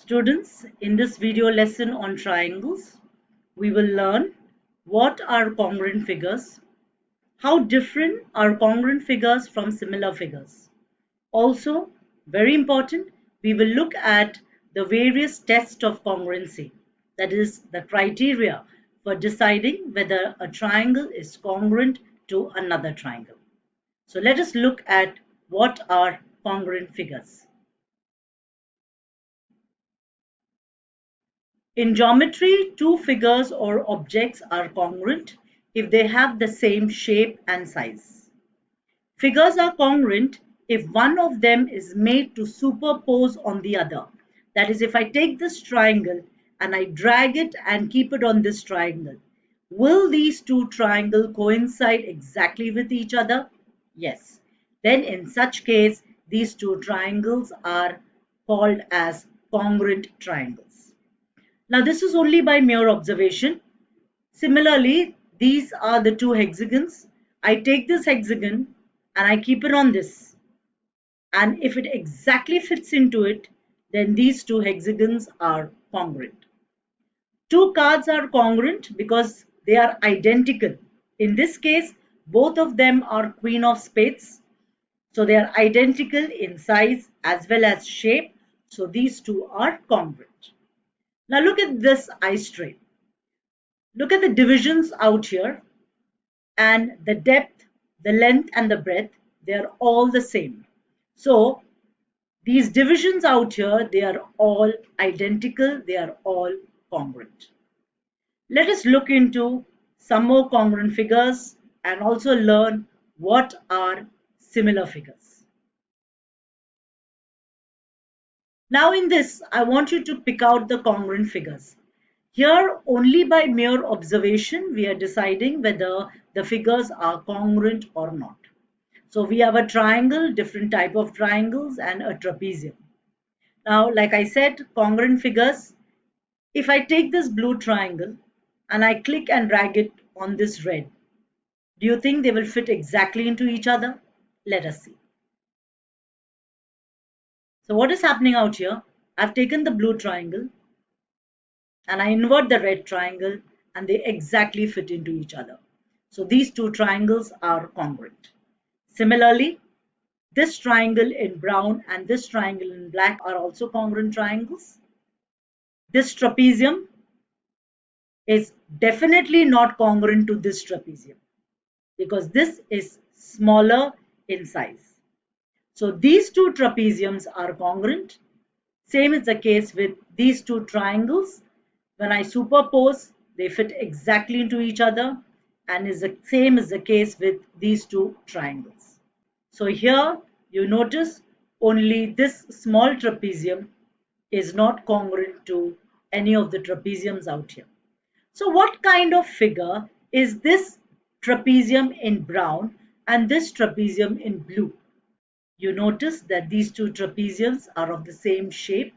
Students, in this video lesson on triangles, we will learn what are congruent figures, how different are congruent figures from similar figures. Also, very important, we will look at the various tests of congruency, that is, the criteria for deciding whether a triangle is congruent to another triangle. So let us look at what are congruent figures. In geometry, two figures or objects are congruent if they have the same shape and size. Figures are congruent if one of them is made to superpose on the other. That is, if I take this triangle and I drag it and keep it on this triangle, will these two triangles coincide exactly with each other? Yes. Then in such case, these two triangles are called as congruent triangles. Now this is only by mere observation. Similarly, these are the two hexagons. I take this hexagon and I keep it on this. And if it exactly fits into it, then these two hexagons are congruent. Two cards are congruent because they are identical. In this case, both of them are Queen of Spades. So they are identical in size as well as shape. So these two are congruent. Now look at this eye strain. Look at the divisions out here, and the depth, the length and the breadth, they are all the same. So these divisions out here, they are all identical, they are all congruent. Let us look into some more congruent figures and also learn what are similar figures. Now in this, I want you to pick out the congruent figures. Here, only by mere observation, we are deciding whether the figures are congruent or not. So we have a triangle, different type of triangles, and a trapezium. Now, like I said, congruent figures. If I take this blue triangle and I click and drag it on this red, do you think they will fit exactly into each other? Let us see. So what is happening out here? I've taken the blue triangle and I invert the red triangle and they exactly fit into each other. So these two triangles are congruent. Similarly, this triangle in brown and this triangle in black are also congruent triangles. This trapezium is definitely not congruent to this trapezium because this is smaller in size. So these two trapeziums are congruent. Same is the case with these two triangles. When I superpose, they fit exactly into each other, and is the same is the case with these two triangles. So here you notice only this small trapezium is not congruent to any of the trapeziums out here. So what kind of figure is this trapezium in brown and this trapezium in blue? You notice that these two trapeziums are of the same shape,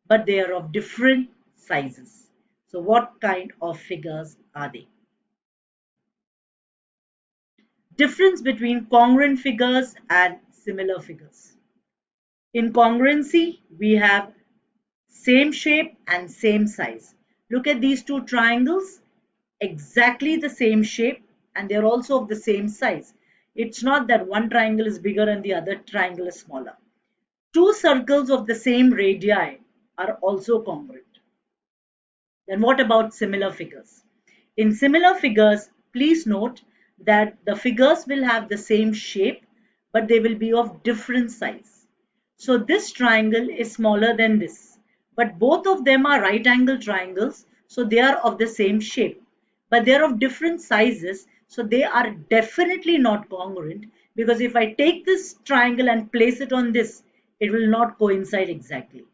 but they are of different sizes. So what kind of figures are they? Difference between congruent figures and similar figures. In congruency, we have same shape and same size. Look at these two triangles, exactly the same shape, and they're also of the same size. It's not that one triangle is bigger and the other triangle is smaller. Two circles of the same radii are also congruent. Then what about similar figures? In similar figures, please note that the figures will have the same shape, but they will be of different size. So this triangle is smaller than this, but both of them are right angle triangles, so they are of the same shape, but they are of different sizes, so they are definitely not congruent, because if I take this triangle and place it on this, it will not coincide exactly.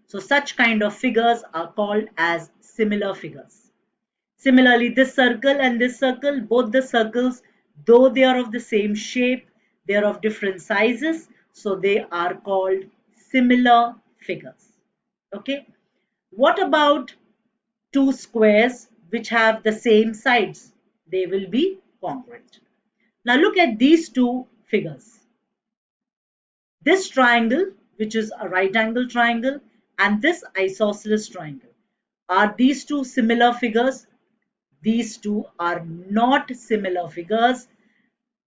So such kind of figures are called as similar figures. Similarly, this circle and this circle, both the circles, though they are of the same shape, they are of different sizes, so they are called similar figures. Okay. What about two squares which have the same sides? They will be congruent. Now look at these two figures. This triangle, which is a right angle triangle, and this isosceles triangle. Are these two similar figures? These two are not similar figures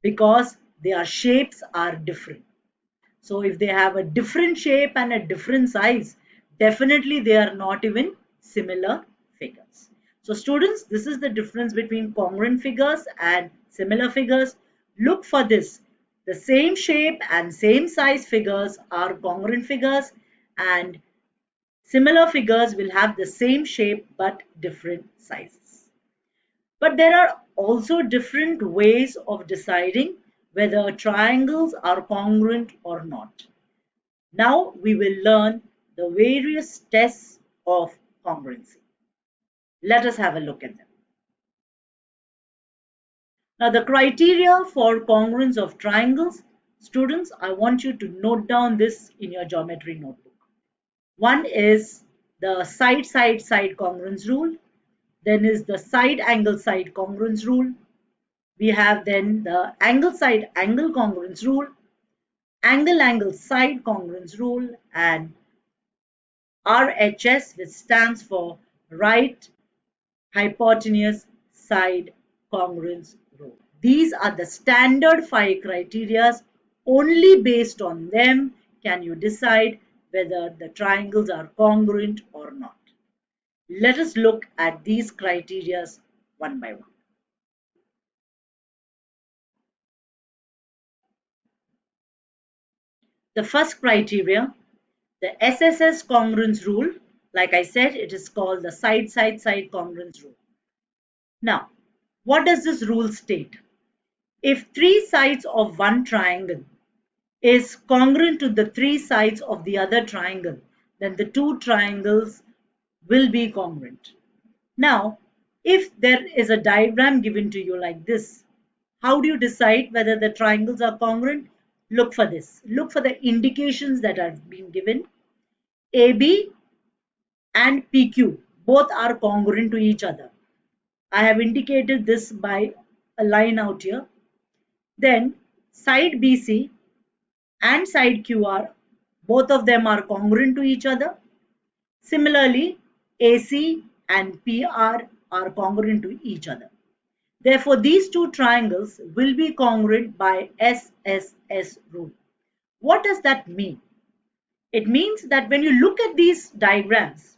because their shapes are different. So if they have a different shape and a different size, definitely they are not even similar figures. So students, this is the difference between congruent figures and similar figures. Look for this. The same shape and same size figures are congruent figures, and similar figures will have the same shape but different sizes. But there are also different ways of deciding whether triangles are congruent or not. Now we will learn the various tests of congruency. Let us have a look at them. Now the criteria for congruence of triangles, students, I want you to note down this in your geometry notebook. One is the side congruence rule. Then is the side congruence rule. We have then the angle side angle congruence rule, angle side congruence rule, and RHS, which stands for right hypotenuse side congruence rule. These are the standard 5 criteria. Only based on them can you decide whether the triangles are congruent or not. Let us look at these criteria one by one. The first criteria, the SSS congruence rule. Like I said, it is called the side congruence rule. Now, what does this rule state? If three sides of one triangle is congruent to the three sides of the other triangle, then the two triangles will be congruent. Now, if there is a diagram given to you like this, how do you decide whether the triangles are congruent? Look for this. Look for the indications that have been given. AB and PQ both are congruent to each other. I have indicated this by a line out here. Then side BC and side QR, both of them are congruent to each other. Similarly, AC and PR are congruent to each other. Therefore, these two triangles will be congruent by SSS rule. What does that mean? It means that when you look at these diagrams,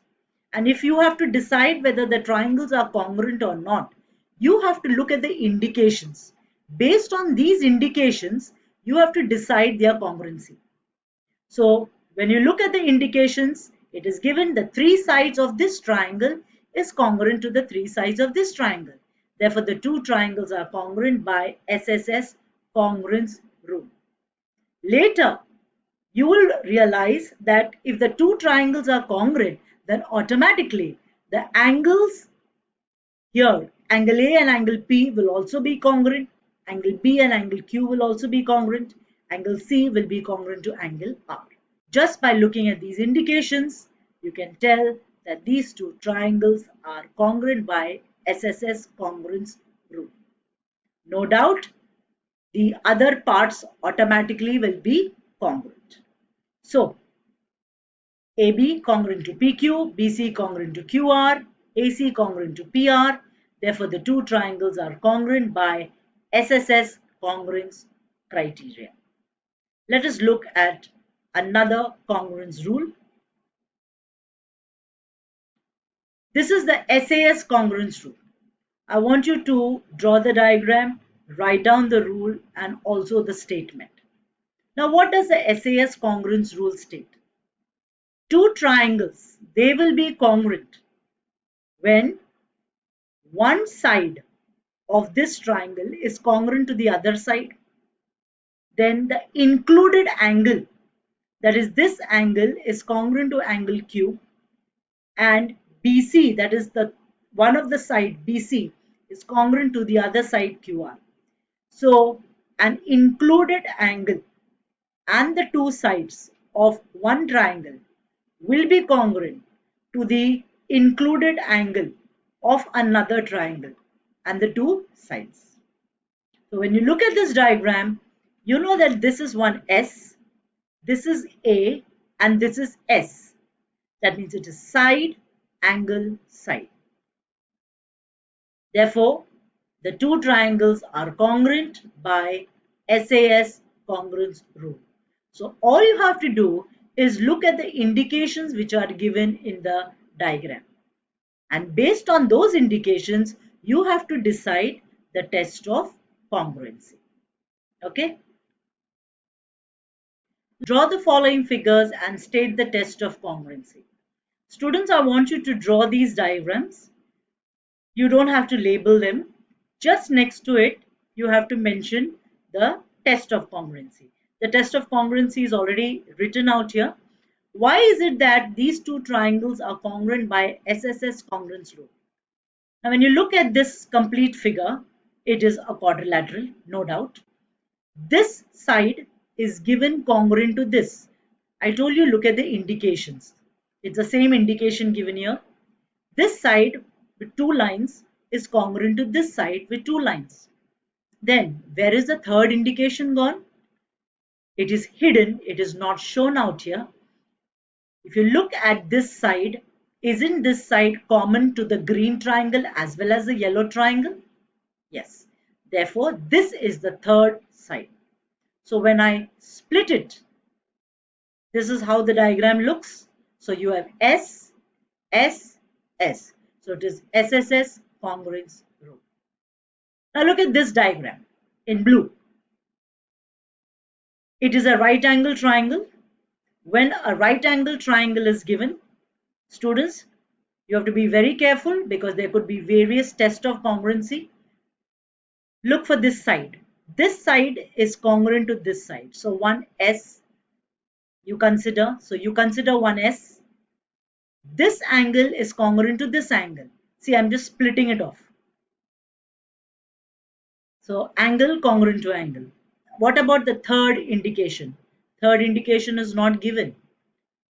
and if you have to decide whether the triangles are congruent or not, you have to look at the indications. Based on these indications, you have to decide their congruency. So when you look at the indications, it is given the three sides of this triangle is congruent to the three sides of this triangle. Therefore, the two triangles are congruent by SSS congruence rule. Later, you will realize that if the two triangles are congruent, then automatically the angles here, angle A and angle P will also be congruent, angle B and angle Q will also be congruent, angle C will be congruent to angle R. Just by looking at these indications, you can tell that these two triangles are congruent by SSS congruence rule. No doubt, the other parts automatically will be congruent. So, AB congruent to PQ, BC congruent to QR, AC congruent to PR. Therefore, the two triangles are congruent by SSS congruence criteria. Let us look at another congruence rule. This is the SAS congruence rule. I want you to draw the diagram, write down the rule and also the statement. Now, what does the SAS congruence rule state? Two triangles, they will be congruent when one side of this triangle is congruent to the other side. Then the included angle, that is this angle, is congruent to angle Q, and BC, that is the one of the side BC, is congruent to the other side QR. So an included angle and the two sides of one triangle will be congruent to the included angle of another triangle and the two sides. So when you look at this diagram, you know that this is one S, this is A, and this is S. That means it is side, angle, side. Therefore, the two triangles are congruent by SAS congruence rule. So all you have to do is look at the indications which are given in the diagram. And based on those indications, you have to decide the test of congruency. Okay? Draw the following figures and state the test of congruency. Students, I want you to draw these diagrams. You don't have to label them. Just next to it, you have to mention the test of congruency. The test of congruency is already written out here. Why is it that these two triangles are congruent by SSS congruence rule? Now, when you look at this complete figure, it is a quadrilateral, no doubt. This side is given congruent to this. I told you, look at the indications. It's the same indication given here. This side with two lines is congruent to this side with two lines. Then, where is the third indication gone? It is hidden, it is not shown out here. If you look at this side, isn't this side common to the green triangle as well as the yellow triangle? Yes. Therefore, this is the third side. So when I split it, this is how the diagram looks. So you have S, S, S. So it is SSS congruence rule. Now look at this diagram in blue. It is a right angle triangle. When a right angle triangle is given, students, you have to be very careful because there could be various tests of congruency. Look for this side. This side is congruent to this side. So one S you consider. So you consider one S. This angle is congruent to this angle. See, I'm just splitting it off. So angle congruent to angle. What about the third indication? Third indication is not given.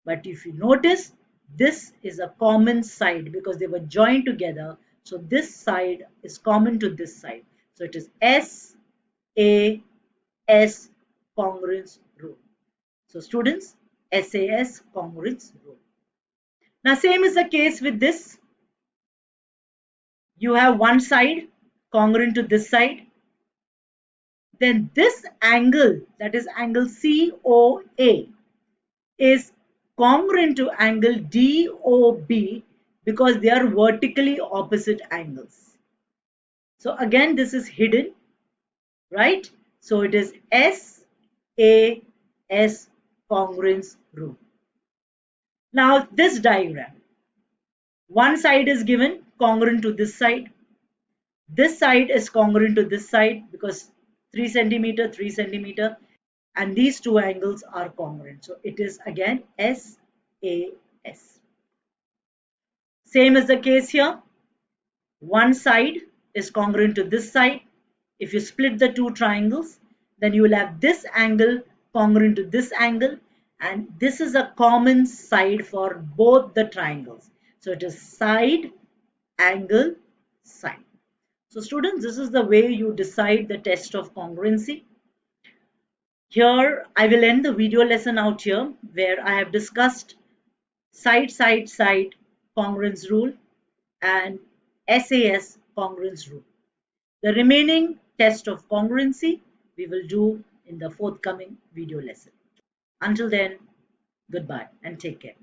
But if you notice, this is a common side because they were joined together. So this side is common to this side. So it is S, A, S congruence rule. So students, SAS congruence rule. Now same is the case with this. You have one side congruent to this side. Then this angle, that is angle COA, is congruent to angle DOB because they are vertically opposite angles. So again, this is hidden, right? So it is SAS congruence rule. Now this diagram, one side is given congruent to this side. This side is congruent to this side because 3 centimeter, 3 centimeter, and these two angles are congruent. So it is again SAS. Same is the case here. One side is congruent to this side. If you split the two triangles, then you will have this angle congruent to this angle, and this is a common side for both the triangles. So it is side, angle, side. So students, this is the way you decide the test of congruency. Here, I will end the video lesson out here where I have discussed side, side, side congruence rule and SAS congruence rule. The remaining test of congruency we will do in the forthcoming video lesson. Until then, goodbye and take care.